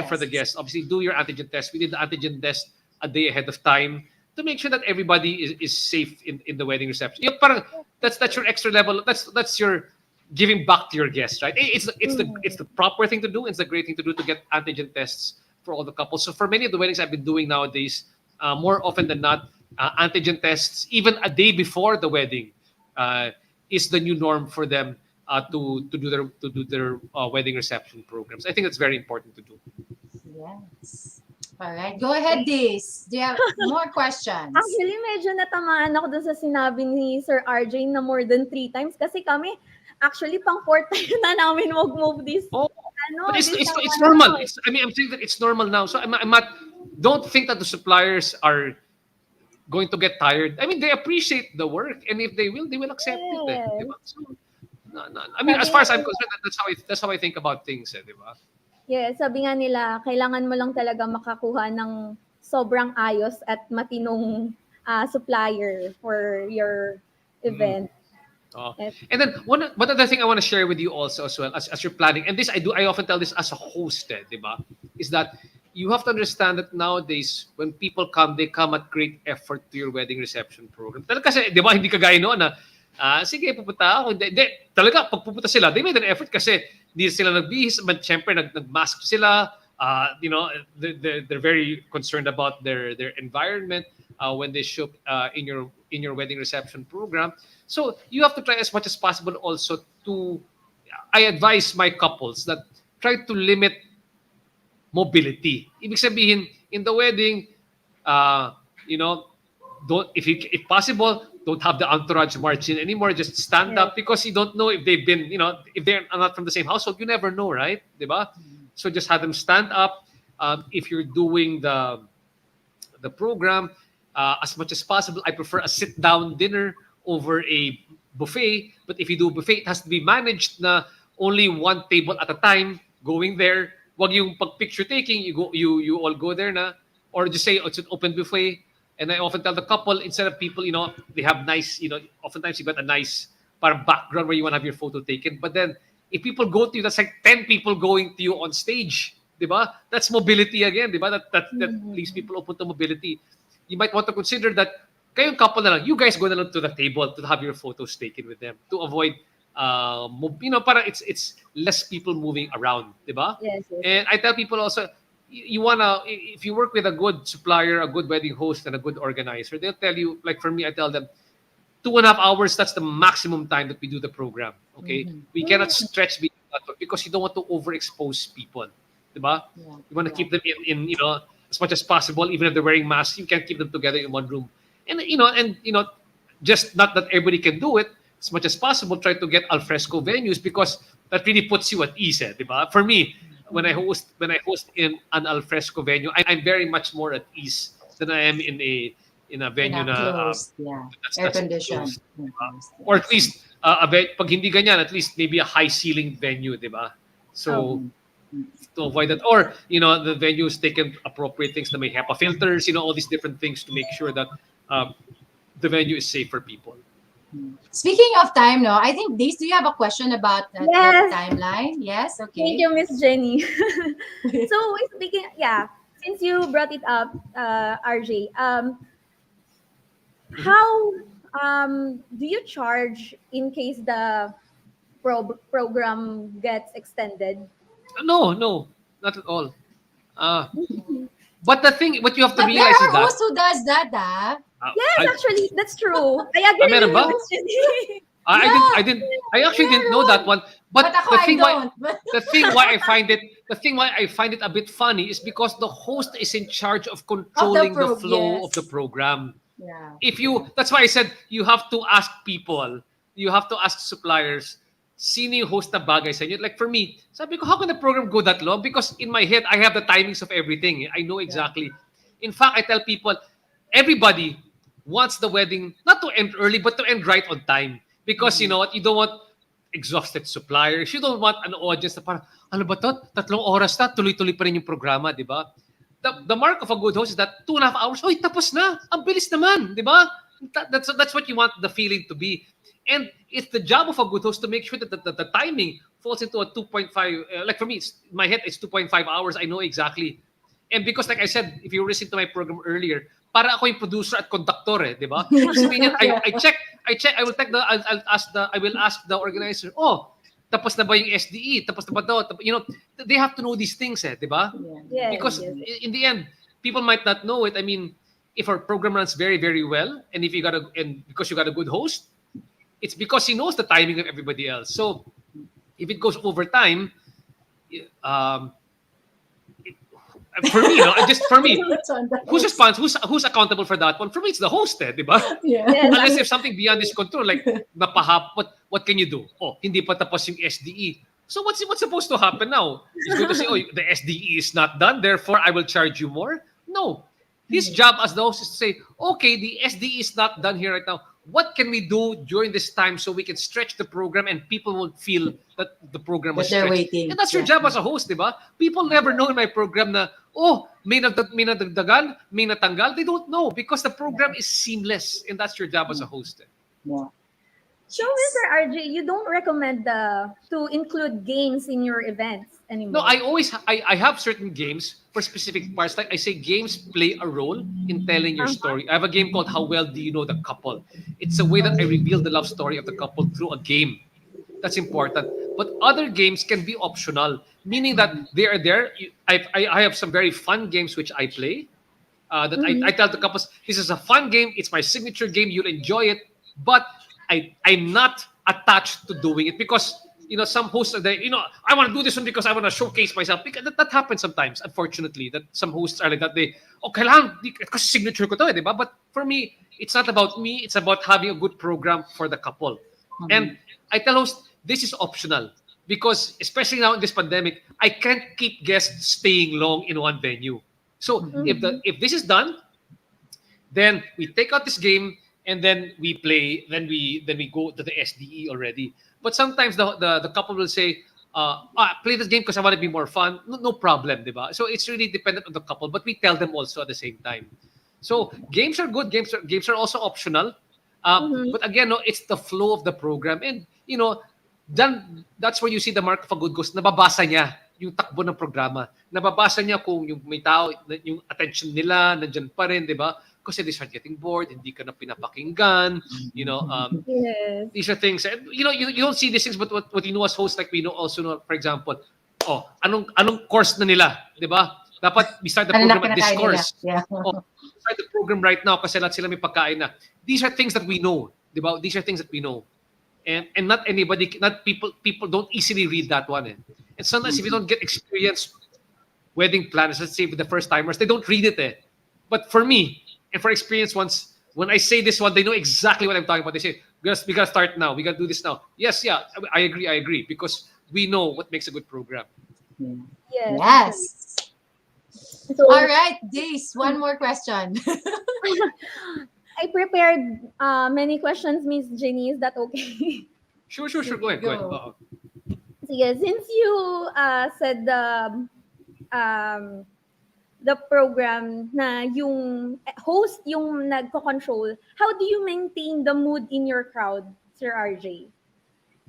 for the guests. Obviously, do your antigen test. We did the antigen test a day ahead of time to make sure that everybody is safe in the wedding reception. That's your extra level. That's your giving back to your guests, right? It's the proper thing to do. It's the great thing to do to get antigen tests for all the couples. So for many of the weddings I've been doing nowadays, more often than not, antigen tests even a day before the wedding is the new norm for them to do their wedding reception programs. I think that's very important to do. Yes. All right. Go ahead, Days. Do you have more questions? Actually, medyo natamaan ako doon sa sinabi ni Sir RJ na more than 3 times kasi kami, actually, pang 4th time na namin mag-move this. Oh, but it's normal. I'm saying that it's normal now. So I'm not. Don't think that the suppliers are going to get tired. I mean, they appreciate the work, and if they will accept it. Diba? So, no. I mean, as far as I'm concerned, that's how I think about things. Diba? Yeah, sabi nga nila, kailangan mo lang talaga makakuha ng sobrang ayos at matinong supplier for your event. And then one other thing I want to share with you also as well as you're planning, and this I often tell this as a host, diba? Is that you have to understand that nowadays when people come, they come at great effort to your wedding reception program. Talaga kasi, diba, hindi kagaya noon na sige, pupunta ako. Hindi, talaga, pag pupunta sila, they made an effort kasi hindi sila nagbihis. But syempre, nag-mask sila. They're very concerned about their environment when they show in your wedding reception program. So you have to try as much as possible also to, I advise my couples that try to limit mobility. Ibig sabihin, in the wedding, don't, if possible, don't have the entourage marching anymore. Just stand up because you don't know if they've been, if they're not from the same household, you never know, right? Diba? So just have them stand up. If you're doing the program, as much as possible, I prefer a sit-down dinner over a buffet. But if you do buffet, it has to be managed na only one table at a time going there. Wag yung pag picture taking, you all go there na, or just say it's an open buffet. And I often tell the couple, instead of people, they have nice, oftentimes you got a nice background where you want to have your photo taken. But then if people go to you, that's like 10 people going to you on stage. Diba? That's mobility again. Diba? That leaves people open to mobility. You might want to consider that kayong couple na lang, you guys go na lang to the table to have your photos taken with them to avoid, para it's less people moving around. Diba? Yes. And I tell people also, you wanna, if you work with a good supplier, a good wedding host, and a good organizer, they'll tell you, like for me, I tell them 2.5 hours, that's the maximum time that we do the program. Okay, we cannot stretch beyond that because you don't want to overexpose people, diba? You want to keep them in as much as possible, even if they're wearing masks. You can't keep them together in one room, and just not that everybody can do it. As much as possible, try to get alfresco venues because that really puts you at ease, diba? For me, when I host in an alfresco venue, I'm very much more at ease than I am in a venue na air conditioned. Or at least pag hindi ganyan, at least maybe a high ceiling venue, diba? So to avoid that, or the venues taken appropriate things that may HEPA filters, all these different things to make sure that the venue is safe for people. Speaking of time, I think Days, do you have a question about the timeline? Yes, okay. Thank you, Miss Jenny. So speaking, since you brought it up, RJ, how do you charge in case the program gets extended? No, not at all. But what you have to But realize there is are that hosts who does that, Yes, actually, that's true. I agree with you, Miss Jenny. I actually didn't know that one. But ako, the I thing don't. the thing why I find it a bit funny is because the host is in charge of controlling the flow of the program. Yeah. That's why I said you have to ask people, you have to ask suppliers, sino yung host na bagay sa inyo? Like for me, sabi ko, how can the program go that long? Because in my head, I have the timings of everything. I know exactly. In fact, I tell people, everybody wants the wedding not to end early, but to end right on time. Because you know what? You don't want exhausted suppliers. You don't want an audience na parang, ano ba to? 3 oras na, tuloy-tuloy pa rin yung programa, di ba? The mark of a good host is that 2.5 hours, oy, tapos na. Ang bilis naman, di ba? That's what you want the feeling to be. And it's the job of a good host to make sure that the timing falls into a 2.5, like for me, in my head, it's 2.5 hours. I know exactly. And because like I said, if you listen to my program earlier, para ako yung producer at conductor, di ba? Sabihin niya, I check, I will ask the organizer, tapos na ba yung SDE? Tapos na ba daw? They have to know these things, di ba? Yes, Because in the end, people might not know it. I mean, if our program runs very, very well, and because you got a good host, it's because he knows the timing of everybody else. So if it goes over time, for me, just for me, who's responsible? Who's accountable for that one? For me, it's the host, di ba? Unless if something beyond his control, like napahap, what can you do? Hindi pa tapos yung SDE. So what's supposed to happen now? He's going to say, the SDE is not done, therefore I will charge you more. No, his job as the host is to say, okay, the SDE is not done here right now. What can we do during this time so we can stretch the program and people won't feel that the program was stretched? Waiting. And that's your job as a host, di ba? People never know in my program na, may nadagdagan, may natanggal. They don't know because the program is seamless and that's your job as a host. Yeah. So, Mr. RJ, you don't recommend to include games in your events anymore? No, I have certain games for specific parts. Like I say, games play a role in telling your story. I have a game called How Well Do You Know the Couple? It's a way that I reveal the love story of the couple through a game. That's important. But other games can be optional, meaning that they are there. I have some very fun games which I play. I tell the couples, this is a fun game. It's my signature game. You'll enjoy it. But I'm not attached to doing it because some hosts are there. I want to do this one because I want to showcase myself. Because that happens sometimes, unfortunately. That some hosts are like that. Kailangan kasi signature ko to, di ba? But for me, it's not about me. It's about having a good program for the couple. And I tell hosts, this is optional because especially now in this pandemic, I can't keep guests staying long in one venue. So if this is done, then we take out this game and then we play. Then we go to the SDE already. But sometimes the couple will say, play this game because I want to be more fun. No problem, diba? So it's really dependent on the couple. But we tell them also at the same time. So games are good. Games are also optional. But again, no, it's the flow of the program. And, then that's where you see the mark of a good host. Nababasa niya yung takbo ng programa. Nababasa niya kung yung may tao, yung attention nila, nandyan pa rin, di ba? Kasi they start getting bored, hindi ka na pinapakinggan, Yes. these are things. And, you don't see these things, but what you know as hosts, like we also know, for example, anong course na nila, di ba? Dapat we start the Ano na program at this kinakain course. nila? Yeah. Start the program right now kasi lahat sila may pagkain na. These are things that we know, di ba? These are things that we know. And not people don't easily read that one. And sometimes if you don't get experienced wedding planners, let's say with the first timers, they don't read it. But for me, and for experienced ones, when I say this one, they know exactly what I'm talking about. They say, we gotta start now. We gotta do this now. Yes, yeah, I agree. Because we know what makes a good program. Yes. Yes. So, All right, Days, one more question. I prepared many questions, Miss Jenny. Is that okay? Sure. Go ahead. Go. Sige, since you said the program na yung host yung nagko-control, how do you maintain the mood in your crowd, Sir RJ?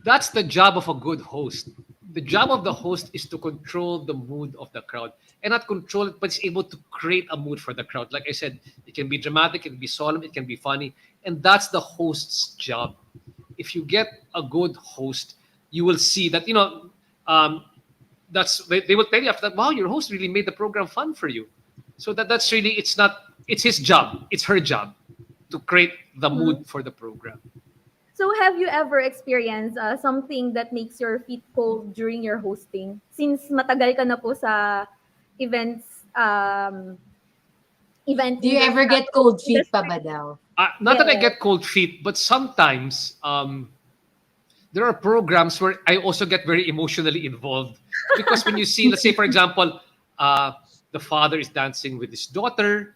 That's the job of a good host. The job of the host is to control the mood of the crowd. And not control it, but it's able to create a mood for the crowd. Like I said, it can be dramatic, it can be solemn, it can be funny. And that's the host's job. If you get a good host, you will see that, they will tell you after that, wow, your host really made the program fun for you. So that's really, it's his job. It's her job to create the mood for the program. So have you ever experienced something that makes your feet cold during your hosting? Since matagal ka na po sa events, event. Do you ever get cold feet pa ba daw? Not that I get cold feet, but sometimes there are programs where I also get very emotionally involved. Because when you see, let's say, for example, the father is dancing with his daughter,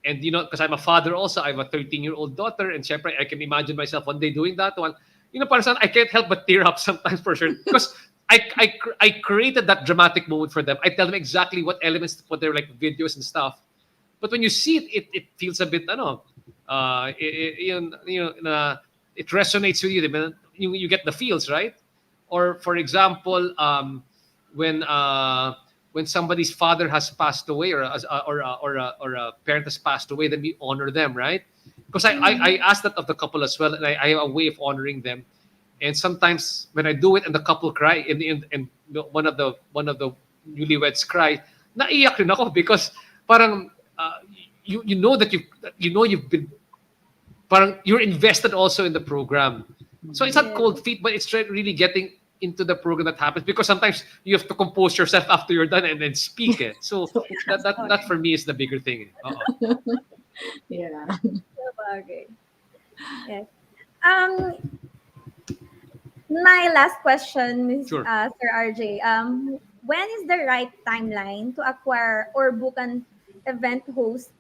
and because I'm a father also, I have a 13-year-old daughter, and syempre, I can imagine myself one day doing that one. Parang I can't help but tear up sometimes for sure. Because I created that dramatic moment for them. I tell them exactly what elements to put there, like videos and stuff. But when you see it feels a bit, it resonates with you. You get the feels, right? Or for example, when somebody's father has passed away, or a parent has passed away, then we honor them, right? Because I asked that of the couple as well, and I have a way of honoring them. And sometimes when I do it and the couple cry, and one of the newlyweds cry, naiyak rin ako because parang you know that you've been parang you're invested also in the program. So it's not cold feet, but it's really getting into the program that happens, because sometimes you have to compose yourself after you're done and then speak it. So that for me is the bigger thing. Yeah. Okay. Yes. My last question, Sure. Sir RJ. When is the right timeline to acquire or book an event host,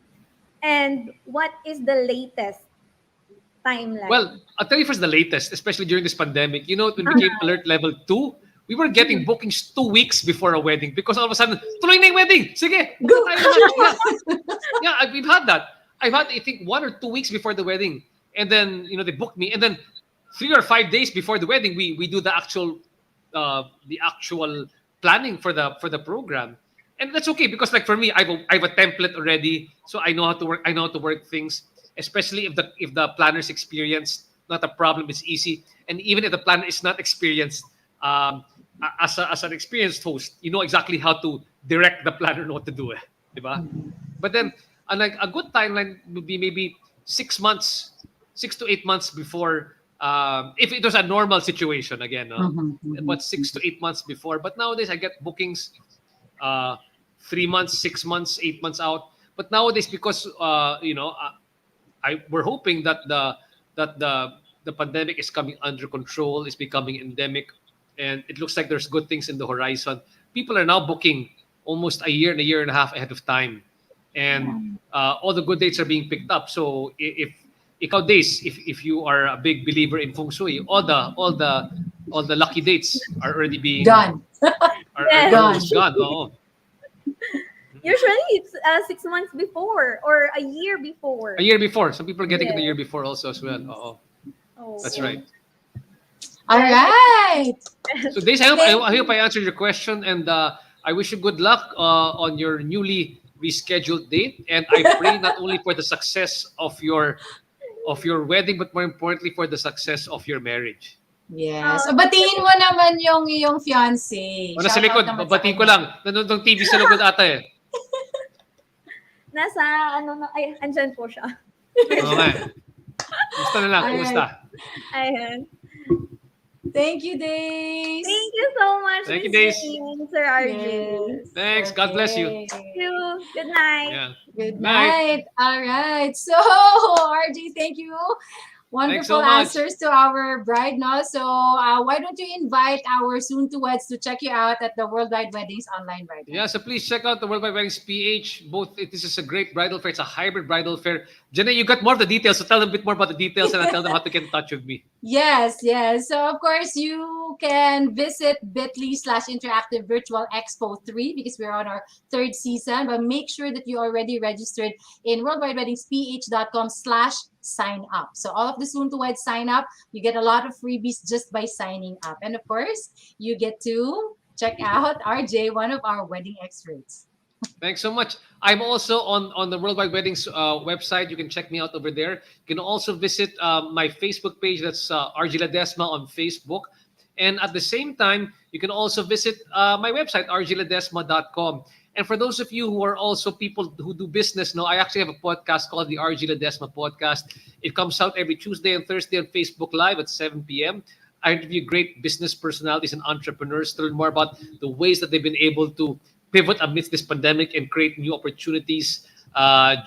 and what is the latest timeline? Well, I'll tell you first the latest, especially during this pandemic. When we became alert level 2, we were getting bookings 2 weeks before a wedding, because all of a sudden, tuloy na yung wedding! Sige! Go! Yeah, we've had that. I've had, I think, 1 or 2 weeks before the wedding. And then, they booked me. And then 3 or 5 days before the wedding, we do the actual planning for the program. And that's okay, because like for me, I have a template already, so I know how to work. I know how to work things, especially if the planner's experienced. Not a problem. It's easy. And even if the planner is not experienced, as an experienced host, you know exactly how to direct the planner know what to do. Diba? But then, a good timeline would be maybe 6 to 8 months before. If it was a normal situation, again, but 6 to 8 months before. But nowadays, I get bookings 3 months, 6 months, 8 months out. But nowadays, because I we're hoping that the pandemic is coming under control, is becoming endemic, and it looks like there's good things in the horizon. People are now booking almost a year and a half ahead of time, and all the good dates are being picked up. So if ikaw days, if you are a big believer in feng shui, all the lucky dates are already being Done. are Yes. almost gone. Oo. Usually it's 6 months before or a year before. A year before. Some people are getting it a Yes. year before also as well. Oo. Oh. That's right. All right. So Days, I hope I answered your question, and I wish you good luck on your newly rescheduled date. And I pray not only for the success of your wedding, but more importantly for the success of your marriage. Yes. So, batiin mo naman yung iyong fiancé. O, nasa Shoutout likod, naman sa babatiin ko kanya. lang. Nanonood ng TV sa likod ata eh. Nasa ay andyan po siya. Oo nga eh. Kumusta na lang? Alright. Kumusta? Ayan. Thank you, Days. Thank you so much. Thank you, Miss Days. Jenny, Sir RJ. Yes. Thanks. God bless you. Okay. Thank you. Good night. Yeah. Good Night. night. All right. So, RJ, thank you. Thanks so Wonderful much. answers to our bride, no? So, why don't you invite our soon-to-weds to check you out at the Worldwide Weddings online right now? Yeah, so please check out the Worldwide Weddings PH. This is a great bridal fair. It's a hybrid bridal fair. Jenné, you got more of the details, so tell them a bit more about the details and I'll tell them how to get in touch with me. Yes, yes. So, of course, you can visit bit.ly/interactive virtual expo 3 because we're on our 3rd season. But make sure that you already registered in worldwidewedingsph.com/sign up. So all of the soon-to-wed sign up. You get a lot of freebies just by signing up. And of course, you get to check out RJ, one of our wedding experts. Thanks so much. I'm also on the Worldwide Weddings website. You can check me out over there. You can also visit my Facebook page. That's RJ Ledesma on Facebook. And at the same time, you can also visit my website, rjledesma.com. And for those of you who are also people who do business, now I actually have a podcast called the RJ Ledesma Podcast. It comes out every Tuesday and Thursday on Facebook Live at 7 p.m. I interview great business personalities and entrepreneurs to learn more about the ways that they've been able to pivot amidst this pandemic and create new opportunities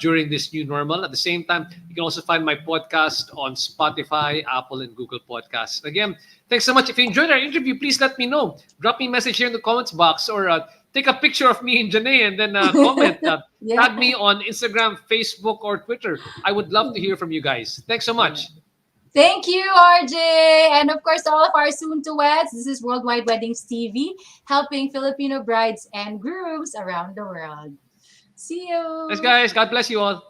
during this new normal. At the same time, you can also find my podcast on Spotify, Apple, and Google Podcasts. Again, thanks so much. If you enjoyed our interview, please let me know. Drop me a message here in the comments box or take a picture of me and Jenné and then comment. Yeah. Tag me on Instagram, Facebook, or Twitter. I would love to hear from you guys. Thanks so much. Thank you, RJ. And of course, all of our soon-to-weds. This is Worldwide Weddings TV, helping Filipino brides and grooms around the world. See you. Thanks, guys. God bless you all.